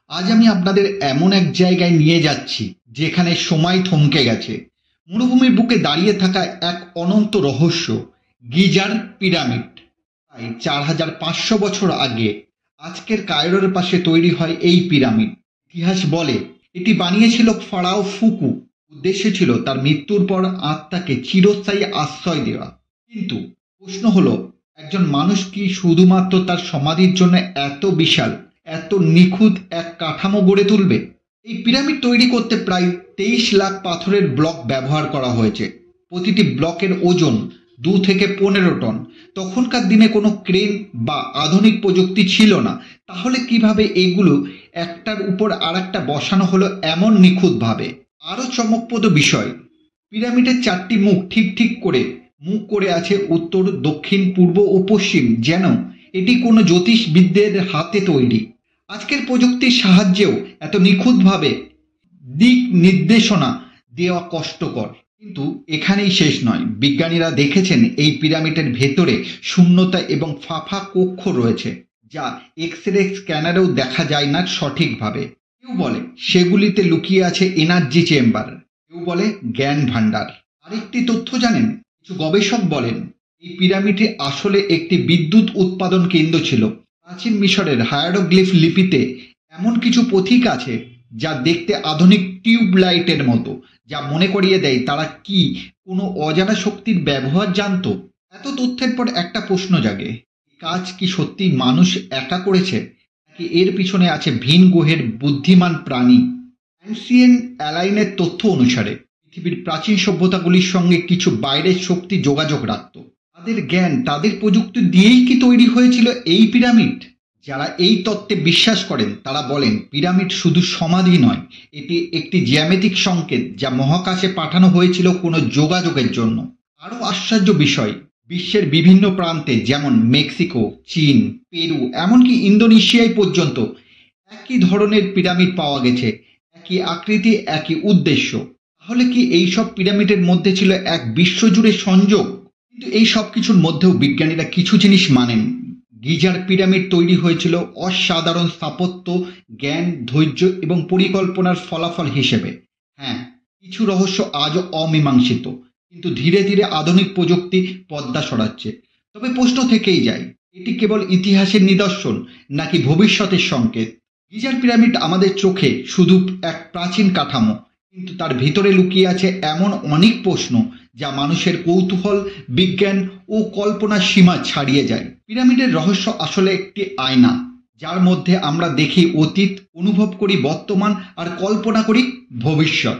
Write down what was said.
আজ আমি আপনাদের এমন এক জায়গায় নিয়ে যাচ্ছি যেখানে সময় থমকে গেছে। মরুভূমির বুকে দাঁড়িয়ে থাকা এক অনন্ত রহস্য, গিজার পিরামিড। প্রায় 4500 বছর আগে আজকের কায়রোর পাশে তৈরি হয় এই পিরামিড। ইতিহাস বলে এটি বানিয়েছিল ফারাও ফুকু। উদ্দেশ্য ছিল তার মৃত্যুর পর আত্মাকে চিরস্থায়ী আশ্রয় দেওয়া। কিন্তু প্রশ্ন হলো, একজন মানুষ কি শুধুমাত্র তার সমাধির জন্য এত বিশাল, এত নিখুঁত এক কাঠামো গড়ে তুলবে? এই পিরামিড তৈরি করতে প্রায় 23 লাখ পাথরের ব্লক ব্যবহার করা হয়েছে। প্রতিটি ব্লকের ওজন 2 থেকে 15 টন। তখনকার দিনে কোনো ক্রেন বা আধুনিক প্রযুক্তি ছিল না, তাহলে কিভাবে এগুলো একটার উপর আরেকটা বসানো হলো এমন নিখুঁতভাবে? আরও চমকপ্রদ বিষয়, পিরামিডের 4টি মুখ ঠিক ঠিক করে মুখ করে আছে উত্তর, দক্ষিণ, পূর্ব ও পশ্চিম, যেন এটি কোনো জ্যোতিষবিদদের হাতে তৈরি। আজকের প্রযুক্তির সাহায্যেও এত নিখুঁতভাবে দিক নির্দেশনা দেওয়া কষ্টকর। কিন্তু এখানেই শেষ নয়। বিজ্ঞানীরা দেখেছেন এই পিরামিডের ভেতরে শূন্যতা এবং ফাঁপা কক্ষ রয়েছে, যা এক্স রে স্ক্যানারেও দেখা যায় না সঠিকভাবে। কেউ বলে সেগুলিতে লুকিয়ে আছে এনার্জি চেম্বার, কেউ বলে জ্ঞান ভাণ্ডার। আরেকটি তথ্য জানেন, কিছু গবেষক বলেন এই পিরামিডটি আসলে একটি বিদ্যুৎ উৎপাদন কেন্দ্র ছিল। প্রাচীন মিশরের হায়ারোগ্লিফ লিপিতে এমন কিছু প্রতীক আছে যা দেখতে আধুনিক টিউব লাইটের মতো, যা মনে করিয়ে দেয় তারা কি কোনো অজানা শক্তির ব্যবহার জানতো। এত তথ্যের পর একটা প্রশ্ন জাগে, কাজ কি সত্যি মানুষ একা করেছে, নাকি এর পিছনে আছে ভিন গ্রহের বুদ্ধিমান প্রাণী? অ্যান্সিয়েন্ট অ্যালাইনের তথ্য অনুসারে পৃথিবীর প্রাচীন সভ্যতাগুলির সঙ্গে কিছু বাইরের শক্তি যোগাযোগ রাখত। তাদের জ্ঞান, তাদের প্রযুক্তি দিয়েই কি তৈরি হয়েছিল এই পিরামিড? যারা এই তত্ত্বে বিশ্বাস করেন তারা বলেন পিরামিড শুধু সমাধি নয়, এটি একটি জ্যামিতিক সংকেত যা মহাকাশে পাঠানো হয়েছিল কোনো যোগাযোগের জন্য। আরও আশ্চর্য বিষয়, বিশ্বের বিভিন্ন প্রান্তে যেমন মেক্সিকো, চীন, পেরু, এমনকি ইন্দোনেশিয়ায় পর্যন্ত একই ধরনের পিরামিড পাওয়া গেছে। একই আকৃতি, একই উদ্দেশ্য। তাহলে কি এই সব পিরামিডের মধ্যে ছিল এক বিশ্বজুড়ে সংযোগ? কিন্তু এই সব কিছুর মধ্যেও বিজ্ঞানীরা কিছু জিনিস মানেন। গিজার পিরামিড তৈরি হয়েছিল অসাধারণ স্থাপত্য, জ্ঞান, ধৈর্য এবং পরিকল্পনার ফলাফল হিসেবে। হ্যাঁ, কিছু রহস্য আজও অমীমাংসিত, কিন্তু ধীরে ধীরে আধুনিক প্রযুক্তি পর্দা সরাচ্ছে। তবে প্রশ্ন থেকেই যায়, এটি কেবল ইতিহাসের নিদর্শন নাকি ভবিষ্যতের সংকেত? গিজার পিরামিড আমাদের চোখে শুধু এক প্রাচীন কাঠামো, কিন্তু তার ভিতরে লুকিয়ে আছে এমন অনেক প্রশ্ন যা মানুষের কৌতূহল, বিজ্ঞান ও কল্পনার সীমা ছাড়িয়ে যায়। পিরামিডের রহস্য আসলে একটি আয়না, যার মধ্যে আমরা দেখি অতীত, অনুভব করি বর্তমান আর কল্পনা করি ভবিষ্যৎ।